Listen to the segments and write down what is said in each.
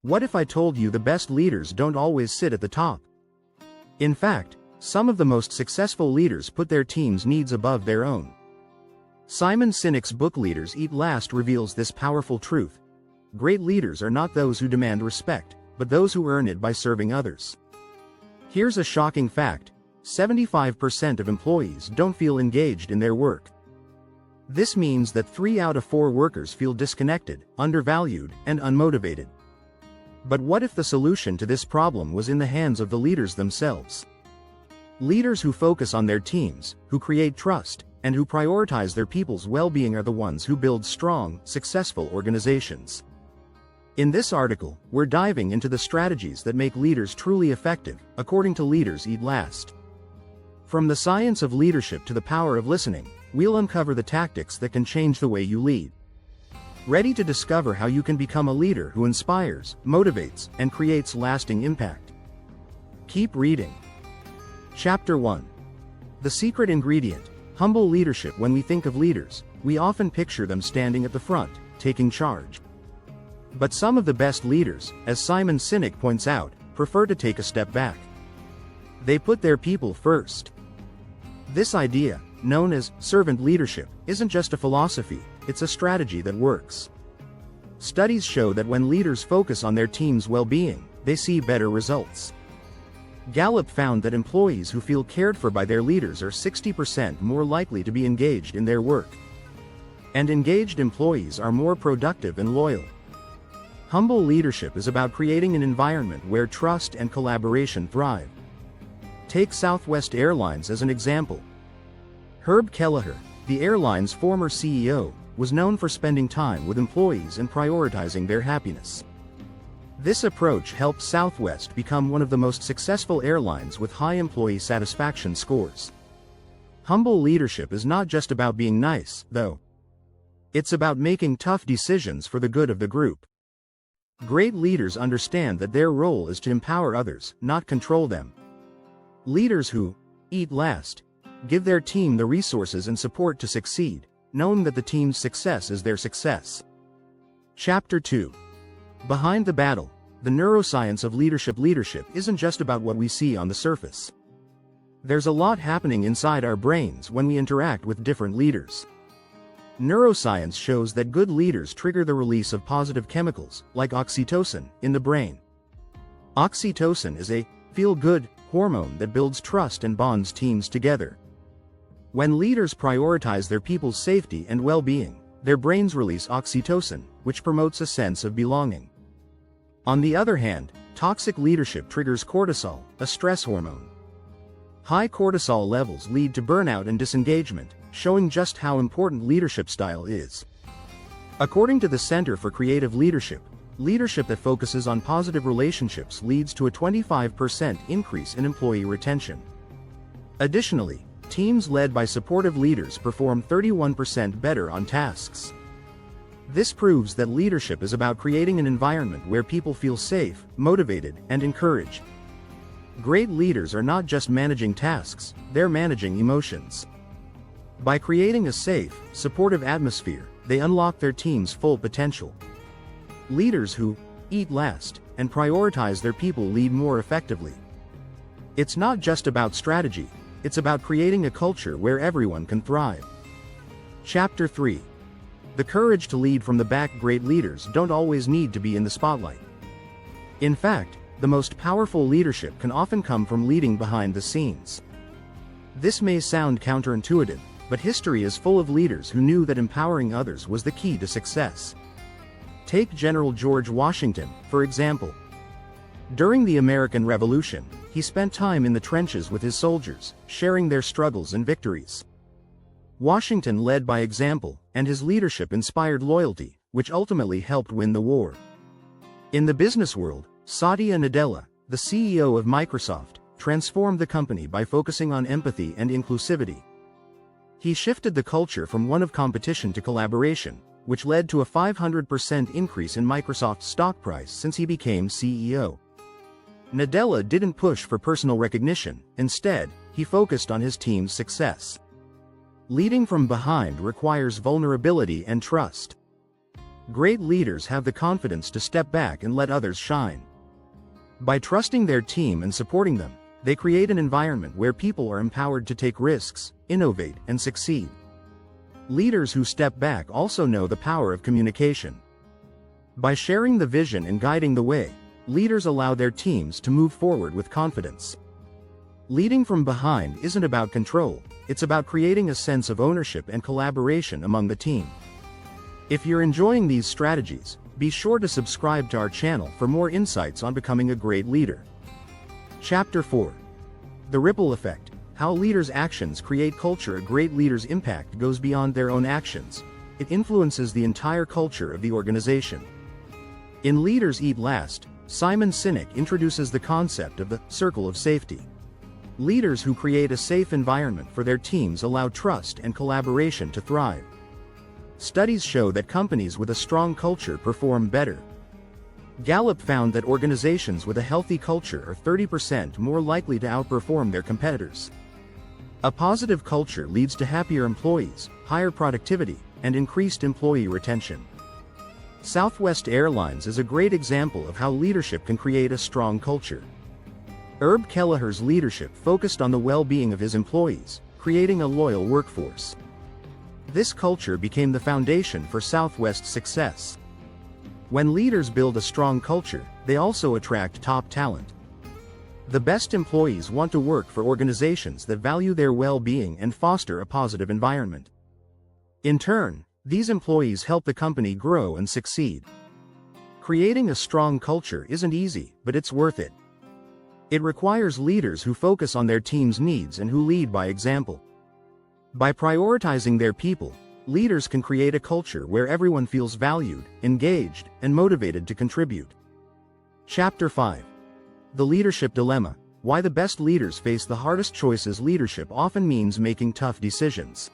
What if I told you the best leaders don't always sit at the top? In fact, some of the most successful leaders put their team's needs above their own. Simon Sinek's book Leaders Eat Last reveals this powerful truth. Great leaders are not those who demand respect, but those who earn it by serving others. Here's a shocking fact: 75% of employees don't feel engaged in their work. This means that 3 out of 4 workers feel disconnected, undervalued, and unmotivated. But what if the solution to this problem was in the hands of the leaders themselves? Leaders who focus on their teams, who create trust, and who prioritize their people's well-being are the ones who build strong, successful organizations. In this article, we're diving into the strategies that make leaders truly effective, according to Leaders Eat Last. From the science of leadership to the power of listening, we'll uncover the tactics that can change the way you lead. Ready to discover how you can become a leader who inspires, motivates, and creates lasting impact? Keep reading. Chapter 1. The secret ingredient: humble leadership. When we think of leaders, we often picture them standing at the front, taking charge. But some of the best leaders, as Simon Sinek points out, prefer to take a step back. They put their people first. This idea, known as servant leadership, isn't just a philosophy, it's a strategy that works. Studies show that when leaders focus on their team's well-being, they see better results. Gallup found that employees who feel cared for by their leaders are 60% more likely to be engaged in their work. And engaged employees are more productive and loyal. Humble leadership is about creating an environment where trust and collaboration thrive. Take Southwest Airlines as an example. Herb Kelleher, the airline's former CEO, was known for spending time with employees and prioritizing their happiness. This approach helped Southwest become one of the most successful airlines with high employee satisfaction scores. Humble leadership is not just about being nice, though. It's about making tough decisions for the good of the group. Great leaders understand that their role is to empower others, not control them. Leaders who eat last give their team the resources and support to succeed, knowing that the team's success is their success. Chapter 2. Behind the battle: the neuroscience of leadership. Leadership isn't just about what we see on the surface. There's a lot happening inside our brains when we interact with different leaders. Neuroscience shows that good leaders trigger the release of positive chemicals, like oxytocin, in the brain. Oxytocin is a feel-good hormone that builds trust and bonds teams together. When leaders prioritize their people's safety and well-being, their brains release oxytocin, which promotes a sense of belonging. On the other hand, toxic leadership triggers cortisol, a stress hormone. High cortisol levels lead to burnout and disengagement, showing just how important leadership style is. According to the Center for Creative Leadership, leadership that focuses on positive relationships leads to a 25% increase in employee retention. Additionally, teams led by supportive leaders perform 31% better on tasks. This proves that leadership is about creating an environment where people feel safe, motivated, and encouraged. Great leaders are not just managing tasks, they're managing emotions. By creating a safe, supportive atmosphere, they unlock their team's full potential. Leaders who eat last and prioritize their people lead more effectively. It's not just about strategy, it's about creating a culture where everyone can thrive. Chapter 3. The courage to lead from the back. Great leaders don't always need to be in the spotlight. In fact, the most powerful leadership can often come from leading behind the scenes. This may sound counterintuitive, but history is full of leaders who knew that empowering others was the key to success. Take General George Washington, for example. During the American Revolution, he spent time in the trenches with his soldiers, sharing their struggles and victories. Washington led by example, and his leadership inspired loyalty, which ultimately helped win the war. In the business world, Satya Nadella, the CEO of Microsoft, transformed the company by focusing on empathy and inclusivity. He shifted the culture from one of competition to collaboration, which led to a 500% increase in Microsoft's stock price since he became CEO. Nadella didn't push for personal recognition, instead, he focused on his team's success. Leading from behind requires vulnerability and trust. Great leaders have the confidence to step back and let others shine. By trusting their team and supporting them, they create an environment where people are empowered to take risks, innovate, and succeed. Leaders who step back also know the power of communication. By sharing the vision and guiding the way, leaders allow their teams to move forward with confidence. Leading from behind isn't about control, it's about creating a sense of ownership and collaboration among the team. If you're enjoying these strategies, be sure to subscribe to our channel for more insights on becoming a great leader. Chapter 4. The Ripple Effect. How leaders' actions create culture. A great leader's impact goes beyond their own actions. It influences the entire culture of the organization. In Leaders Eat Last, Simon Sinek introduces the concept of the circle of safety. Leaders who create a safe environment for their teams allow trust and collaboration to thrive. Studies show that companies with a strong culture perform better. Gallup found that organizations with a healthy culture are 30% more likely to outperform their competitors. A positive culture leads to happier employees, higher productivity, and increased employee retention. Southwest Airlines is a great example of how leadership can create a strong culture. Herb Kelleher's leadership focused on the well-being of his employees, creating a loyal workforce. This culture became the foundation for Southwest's success. When leaders build a strong culture, they also attract top talent. The best employees want to work for organizations that value their well-being and foster a positive environment. In turn, these employees help the company grow and succeed. Creating a strong culture isn't easy, but it's worth it. It requires leaders who focus on their team's needs and who lead by example. By prioritizing their people, leaders can create a culture where everyone feels valued, engaged, and motivated to contribute. Chapter 5. The Leadership Dilemma. Why the best leaders face the hardest choices. Leadership often means making tough decisions.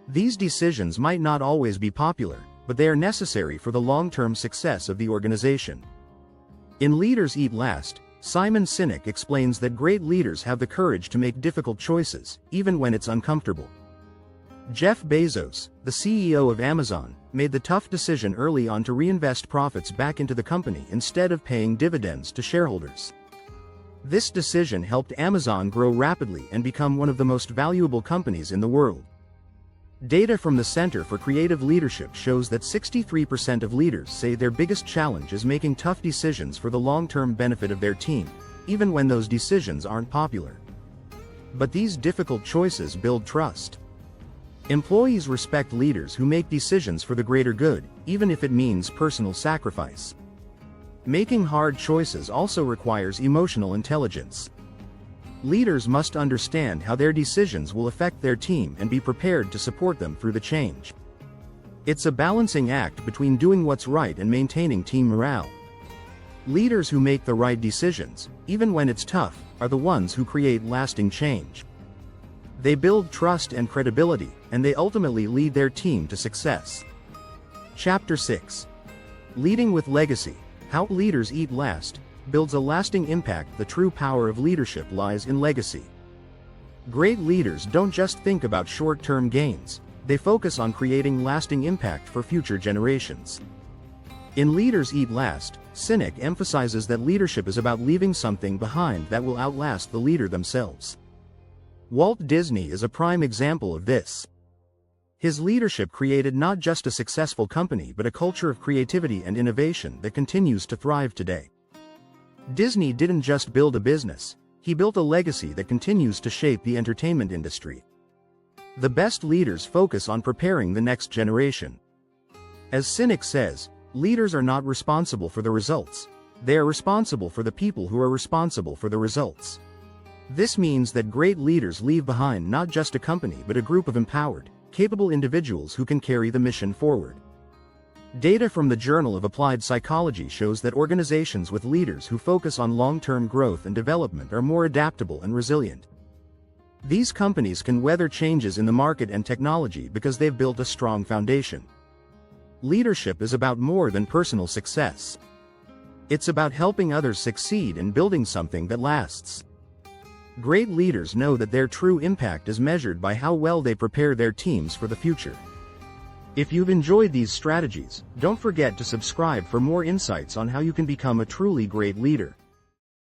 These decisions might not always be popular, but they are necessary for the long-term success of the organization. In Leaders Eat Last, Simon Sinek explains that great leaders have the courage to make difficult choices, even when it's uncomfortable. Jeff Bezos, the CEO of Amazon, made the tough decision early on to reinvest profits back into the company instead of paying dividends to shareholders. This decision helped Amazon grow rapidly and become one of the most valuable companies in the world. Data from the Center for Creative Leadership shows that 63% of leaders say their biggest challenge is making tough decisions for the long-term benefit of their team, even when those decisions aren't popular. But these difficult choices build trust. Employees respect leaders who make decisions for the greater good, even if it means personal sacrifice. Making hard choices also requires emotional intelligence. Leaders must understand how their decisions will affect their team and be prepared to support them through the change. It's a balancing act between doing what's right and maintaining team morale. Leaders who make the right decisions, even when it's tough, are the ones who create lasting change. They build trust and credibility, and they ultimately lead their team to success. Chapter 6. Leading with Legacy. How Leaders Eat Last builds a lasting impact. The true power of leadership lies in legacy. Great leaders don't just think about short-term gains, they focus on creating lasting impact for future generations. In Leaders Eat Last, Sinek emphasizes that leadership is about leaving something behind that will outlast the leader themselves. Walt Disney is a prime example of this. His leadership created not just a successful company but a culture of creativity and innovation that continues to thrive today. Disney didn't just build a business, he built a legacy that continues to shape the entertainment industry. The best leaders focus on preparing the next generation. As Sinek says, leaders are not responsible for the results, they are responsible for the people who are responsible for the results. This means that great leaders leave behind not just a company but a group of empowered, capable individuals who can carry the mission forward. Data from the Journal of Applied Psychology shows that organizations with leaders who focus on long-term growth and development are more adaptable and resilient. These companies can weather changes in the market and technology because they've built a strong foundation. Leadership is about more than personal success. It's about helping others succeed and building something that lasts. Great leaders know that their true impact is measured by how well they prepare their teams for the future. If you've enjoyed these strategies, don't forget to subscribe for more insights on how you can become a truly great leader.